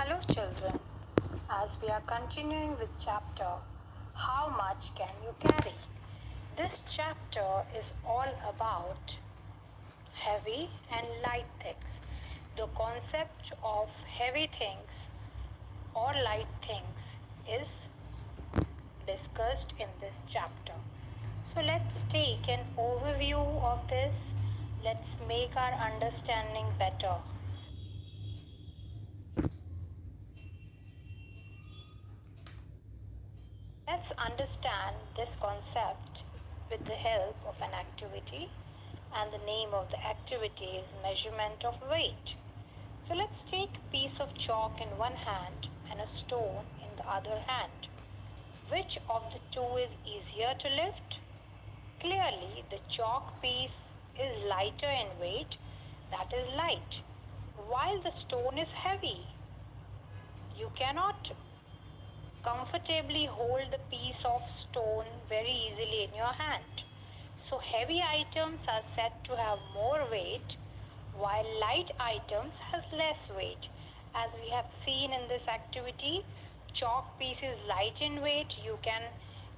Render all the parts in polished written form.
Hello children, as we are continuing with chapter How Much Can You Carry? This chapter is all about heavy and light things. The concept of heavy things or light things is discussed in this chapter. So let's take an overview of this. Let's make our understanding better. Let's understand this concept with the help of an activity, and the name of the activity is measurement of weight. So let's take a piece of chalk in one hand and a stone in the other hand. Which of the two is easier to lift? Clearly, the chalk piece is lighter in weight, that is light, while the stone is heavy. You cannot comfortably hold the piece of stone very easily in your hand. So heavy items are said to have more weight while light items has less weight. As we have seen in this activity, chalk piece is light in weight. You can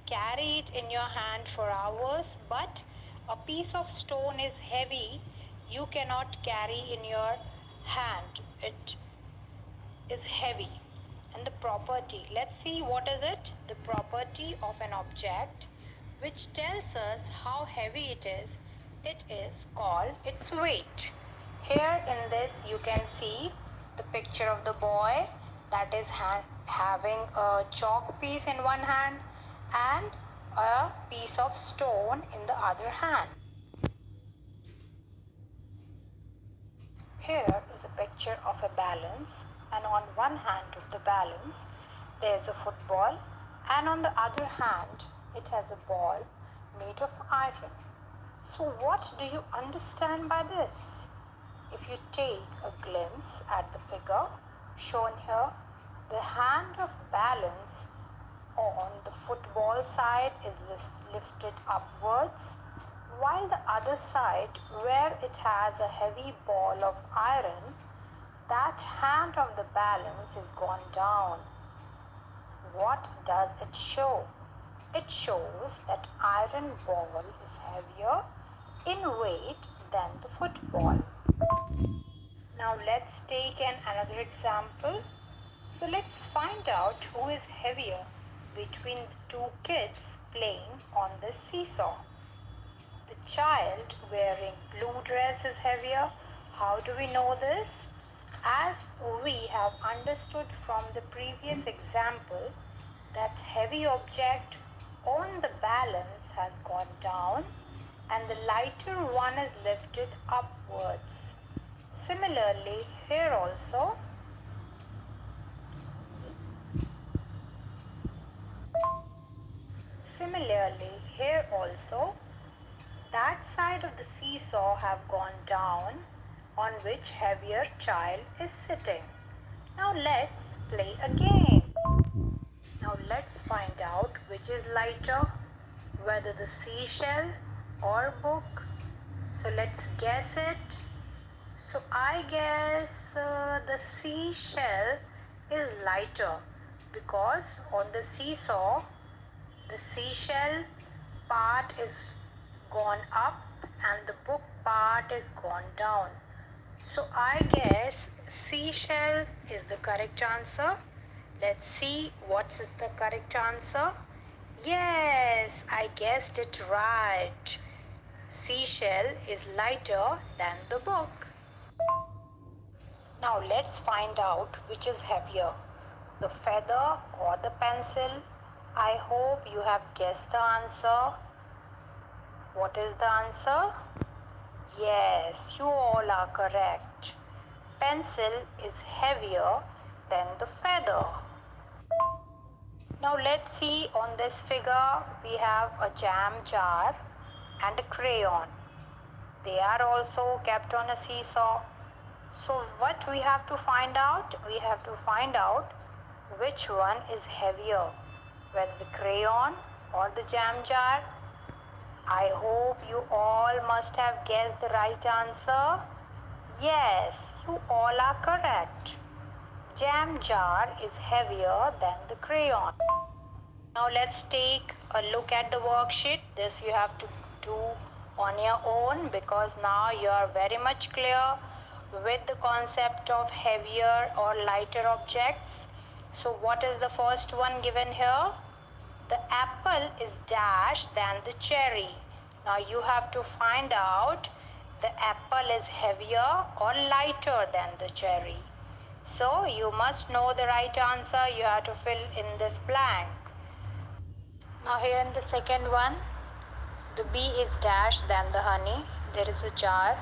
carry it in your hand for hours, but a piece of stone is heavy. You cannot carry in your hand. It is heavy. And the property, let's see what is it. The property of an object which tells us how heavy it is called its weight. Here in this you can see the picture of the boy that is having a chalk piece in one hand and a piece of stone in the other hand. Here is a picture of a balance, and on one hand of the balance there is a football, and on the other hand it has a ball made of iron. So what do you understand by this? If you take a glimpse at the figure shown here, the hand of balance on the football side is lifted upwards, while the other side, where it has a heavy ball of iron, that hand of the balance is gone down. What does it show? It shows that iron ball is heavier in weight than the football. Now let's take another example. So let's find out who is heavier between the two kids playing on the seesaw. The child wearing blue dress is heavier. How do we know this? As we have understood from the previous example that heavy object on the balance has gone down and the lighter one is lifted upwards. Similarly, here also, that side of the seesaw have gone down on which heavier child is sitting. Now let's play a game. Now let's find out which is lighter, whether the seashell or book. So let's guess it. So I guess the seashell is lighter because on the seesaw, the seashell part is gone up and the book part is gone down. So I guess seashell is the correct answer. Let's see what is the correct answer. Yes, I guessed it right. Seashell is lighter than the book. Now let's find out which is heavier, the feather or the pencil. I hope you have guessed the answer. What is the answer? Yes, you all are correct. Pencil is heavier than the feather. Now let's see, on this figure we have a jam jar and a crayon. They are also kept on a seesaw. So what we have to find out? We have to find out which one is heavier, whether the crayon or the jam jar. I hope you all must have guessed the right answer. Yes, you all are correct. jam jar is heavier than the crayon. Now let's take a look at the worksheet. This you have to do on your own because now you are very much clear with the concept of heavier or lighter objects. So what is the first one given here? The apple is dash than the cherry. Now you have to find out the apple is heavier or lighter than the cherry. So you must know the right answer. You have to fill in this blank. Now here in the second one, the bee is dash than the honey. There is a jar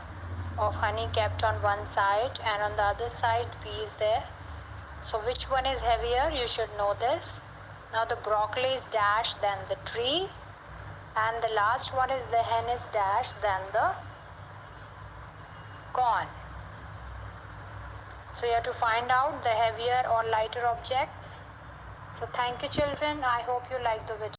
of honey kept on one side and on the other side bee is there. So which one is heavier? You should know this. Now the broccoli is dash than the tree and the last one is the hen is dash than the corn. So you have to find out the heavier or lighter objects. So thank you children. I hope you like the video.